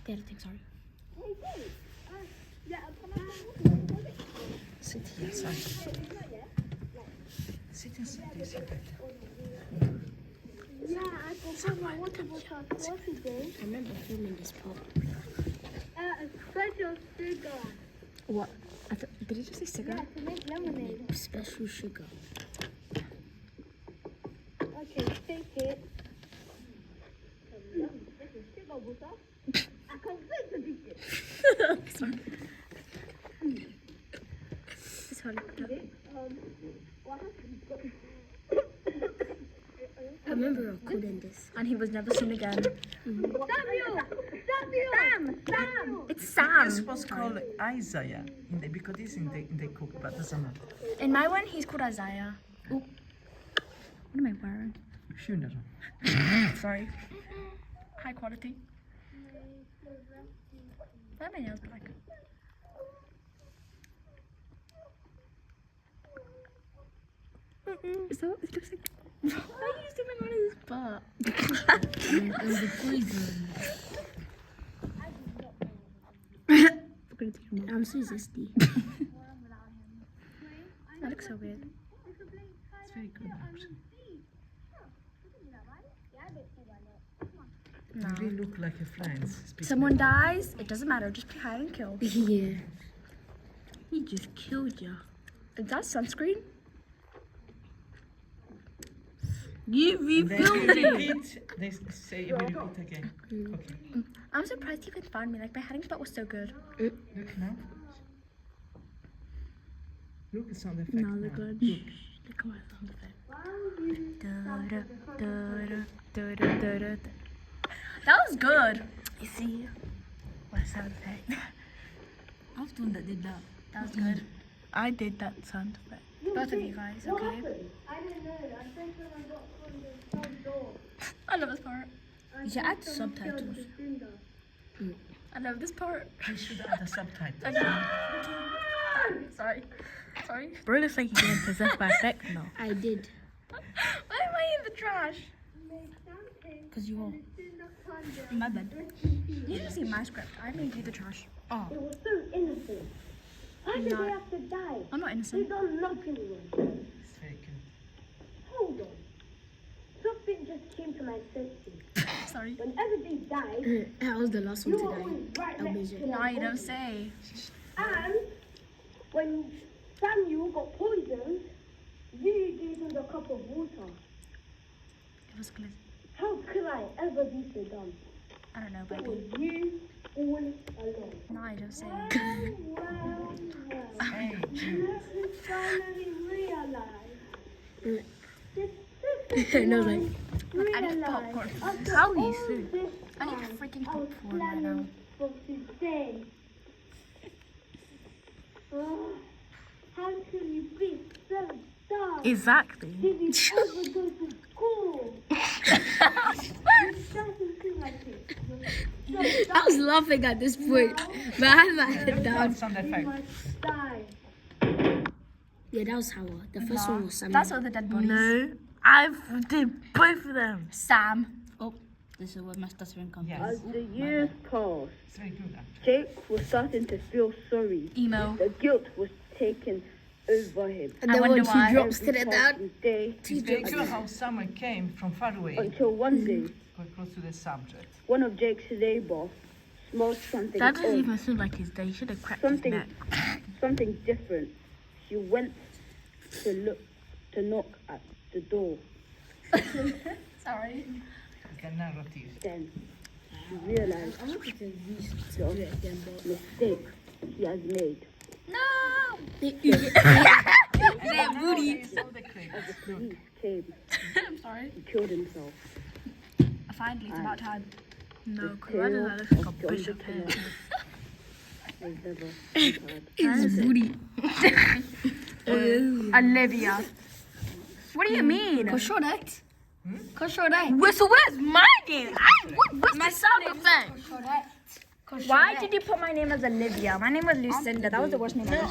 The editing, sorry. Sit here, sorry. Sit inside this better. Yeah, I forgot my water bottle today. I remember filming this part. Special sugar. What? Did you just say Yeah, cigarette? to make lemonade. Special sugar. Okay, take it. This is sugar water. I can't wait to drink it. Sorry. It's hard. What happened? I remember recording this. And he was never seen again. Samuel! Sam! It's Sam. You're supposed to call it Isaiah because he's in the cook, but doesn't matter. In my one, he's called Isaiah. Oh. What am I wearing? Funeral. Sorry. High quality. Why are my nails black? Is that what it looks like? Why are you zooming on his butt? It was a poison. I'm so zesty. That looks so weird. It's very good, actually. No. You really look like your friends. Someone dies, it doesn't matter, just play hide and kill. Yeah. He just killed ya. Is that sunscreen? You And then refilled you it. repeat. They say you repeat again. Okay. I'm surprised you can find me. Like, my hiding spot was so good. Look now. Look at sound effect. No, now. look good. Look. Look at my sound effect. That was good. You see? What a sound effect. I was the one that did that. That was good. I did that sound effect. Both of you guys, okay? I didn't know. I think when I got from the front door. I love this part. You should add subtitles. I love this part. You should add the subtitles. Sorry. Sorry. Bro looks like he's getting possessed by sex now. I did. Why am I in the trash? Because you are. My bad. You should see my script. I made you the trash. Oh. They were so innocent. Why did they have to die? I'm not They innocent. done nothing wrong. It's very good. Hold on. Something just came to my senses. Sorry. Whenever they died, I was the last one you to were die. always right I'll next be to No, them. you don't say. And when Samuel got poisoned, you gave him the cup of water. It was good. How could I ever be so dumb? I don't know, It baby. was you all along. No, you don't say. Well. Hey, Let me finally realize. No, like, I need popcorn. how are you soon? I need freaking popcorn right now. For today. Oh, how can you be so dumb? Exactly. Did you ever go to school? It doesn't seem like it. You're so I was laughing at this point, but I had my head Add down. sound dumb. You effect. must die. Yeah, that was Howard. The first one was Samuel. That's all the dead bodies. No, I did both of them. Sam. Oh, this is where my stuttering comes Yes. As the years passed, It's very good, actually. Jake was starting to feel sorry. Emo. The guilt was taking over him. And I then wonder when why. he drops to Every the down, passing day, It's very good how someone came from far away. until one day, Quite close to the subject. one of Jake's neighbor smelled something that doesn't odd, even seem like his day. He should have cracked his something, neck. something different. She went to knock at the door. Sorry. Like a narrative. Then she realized the mistake she has made. No. They're booty. It's all the credits. As the police came, I'm sorry. he killed himself. Finally, it's about time. No, The because why does tale that look like a of John bishop the head? Tenor has never been heard. It's booty. Olivia. What do you mean? Correct. So where's my name? What's my sound effect? Why did you put my name as Olivia? My name was Lucinda. That was the worst name ever.